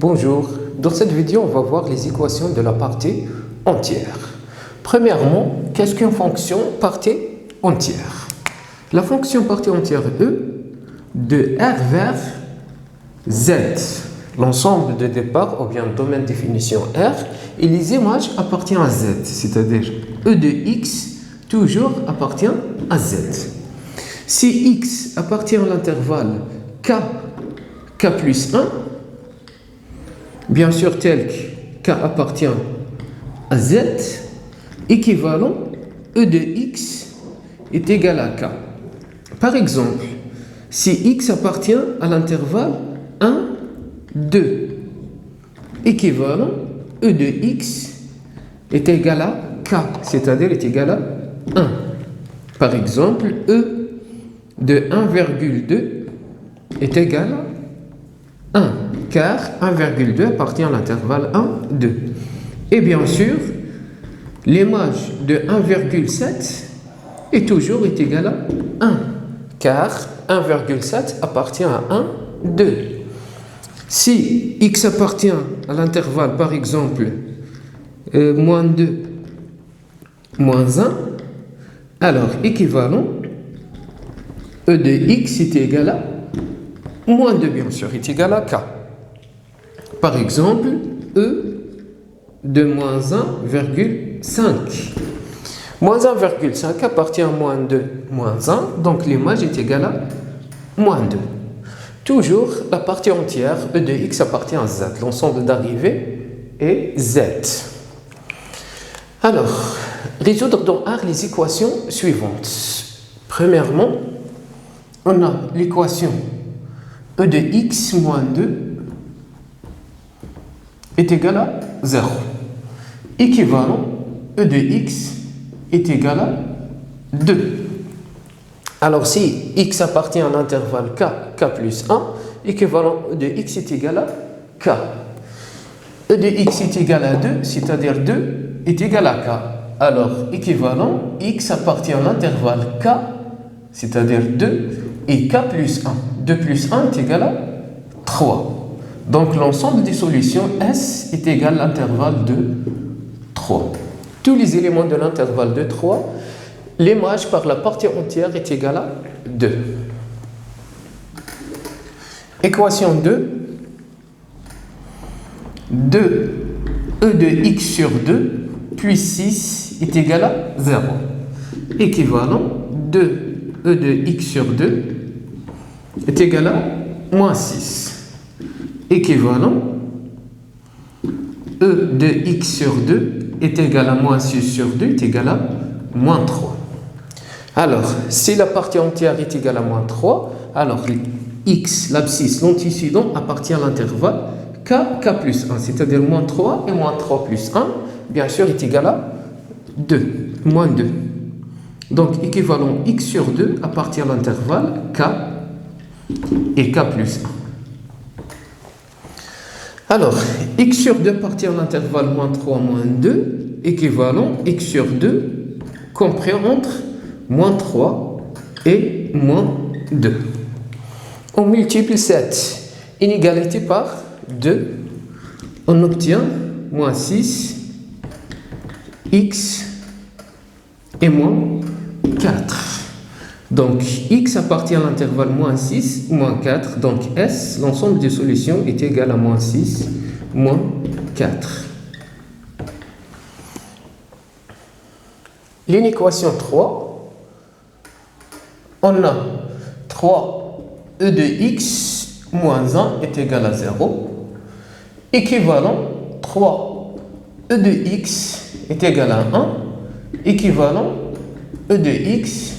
Bonjour, dans cette vidéo on va voir les équations de la partie entière. Premièrement, qu'est-ce qu'une fonction partie entière? La fonction partie entière E de R vers Z, l'ensemble de départ ou bien domaine définition R, et les images appartiennent à Z, c'est-à-dire E de X toujours appartient à Z. Si X appartient à l'intervalle K plus 1, bien sûr tel que K appartient à Z, équivalent E de X est égal à K. Par exemple, si X appartient à l'intervalle 1, 2, équivalent E de X est égal à K, c'est-à-dire est égal à 1. Par exemple, E de 1,2 est égal à 1, car 1,2 appartient à l'intervalle 1, 2. Et bien sûr, l'image de 1,7 est toujours égal à 1, car 1,7 appartient à 1, 2. Si X appartient à l'intervalle, par exemple, moins 2, moins 1, alors équivalent, E de X est égal à moins 2, bien sûr, est égal à K. Par exemple, E de moins 1,5. Moins 1,5 appartient à moins 2, moins 1, donc l'image est égale à moins 2. Toujours, la partie entière, E de X appartient à Z. L'ensemble d'arrivée est Z. Alors, résoudre dans R les équations suivantes. Premièrement, on a l'équation E de X moins 2 est égal à 0. Équivalent, E de X est égal à 2. Alors, si X appartient à l'intervalle K plus 1, équivalent E de X est égal à K. E de X est égal à 2, c'est-à-dire 2 est égal à K. Alors, équivalent, X appartient à l'intervalle K, c'est-à-dire 2, et K plus 1. 2 plus 1 est égal à 3. Donc, l'ensemble des solutions S est égal à l'intervalle de 3. Tous les éléments de l'intervalle de 3, l'image par la partie entière est égale à 2. Équation 2. 2 E de X sur 2 puis 6 est égal à 0. Équivalent, 2 E de X sur 2 est égal à moins 6. Équivalent, E de X sur 2 est égal à moins 6 sur 2 est égal à moins 3. Alors, si la partie entière est égale à moins 3, alors X, l'abscisse, l'antécédent appartient à l'intervalle K plus 1, c'est-à-dire moins 3 et moins 3 plus 1, bien sûr, est égal à 2, moins 2. Donc, équivalent X sur 2 appartient à l'intervalle K et K plus 1. Alors, X sur 2 appartient à l'intervalle moins 3, moins 2, équivalent X sur 2 compris entre moins 3 et moins 2. On multiplie cette inégalité par 2, on obtient moins 6, X et moins 4. Donc, X appartient à l'intervalle moins 6, moins 4. Donc, S, l'ensemble des solutions est égal à moins 6, moins 4. L'inéquation 3, on a 3 E de X moins 1 est égal à 0. Équivalent, 3 E de X est égal à 1. Équivalent, E de X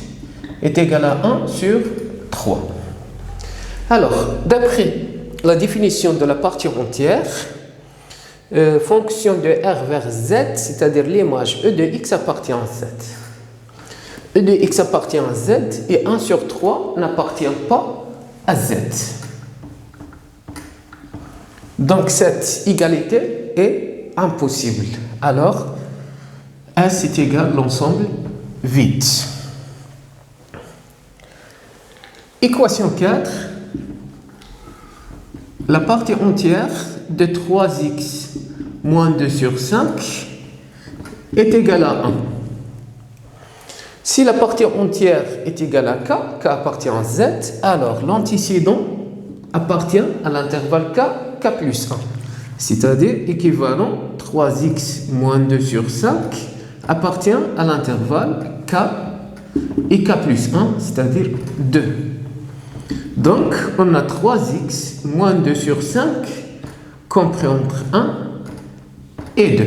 est égal à 1 sur 3. Alors, d'après la définition de la partie entière, fonction de R vers Z, c'est-à-dire l'image E de X appartient à Z. E de X appartient à Z et 1 sur 3 n'appartient pas à Z. Donc, cette égalité est impossible. Alors, S est égal à l'ensemble vide. Équation 4. La partie entière de 3x moins 2 sur 5 est égal à 1. Si la partie entière est égale à k appartient à z, alors l'antécédent appartient à l'intervalle k plus 1. C'est-à-dire équivalent 3x moins 2 sur 5 appartient à l'intervalle k et k plus 1, c'est-à-dire 2. Donc, on a 3x moins 2 sur 5 compris entre 1 et 2.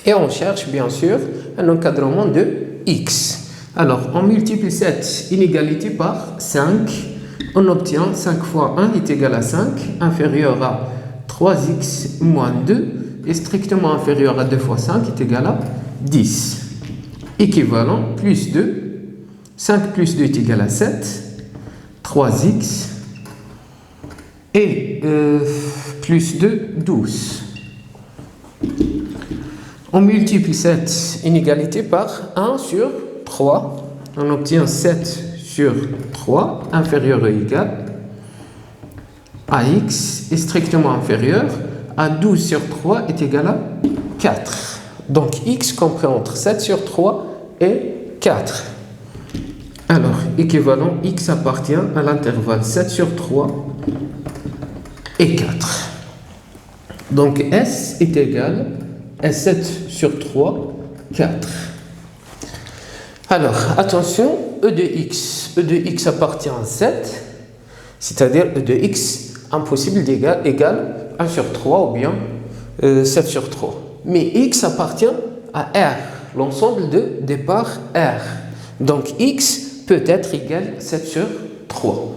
Et on cherche bien sûr un encadrement de x. Alors, on multiplie cette inégalité par 5. On obtient 5 fois 1 est égal à 5, inférieur à 3x moins 2 est strictement inférieur à 2 fois 5 est égal à 10. Équivalent plus 2, 5 plus 2 est égal à 7, 3x et plus 2, 12. On multiplie cette inégalité par 1 sur 3. On obtient 7 sur 3 inférieur ou égal à x est strictement inférieur à 12 sur 3 est égal à 4. Donc x compris entre 7 sur 3 et 4. Alors, équivalent x appartient à l'intervalle 7 sur 3 et 4. Donc S est égal à 7 sur 3, 4. Alors, attention, E de x appartient à Z, c'est-à-dire E de x impossible d'égal 1 sur 3 ou bien 7 sur 3. Mais x appartient à R, l'ensemble de départ R. Donc x peut être égal à 7 sur 3.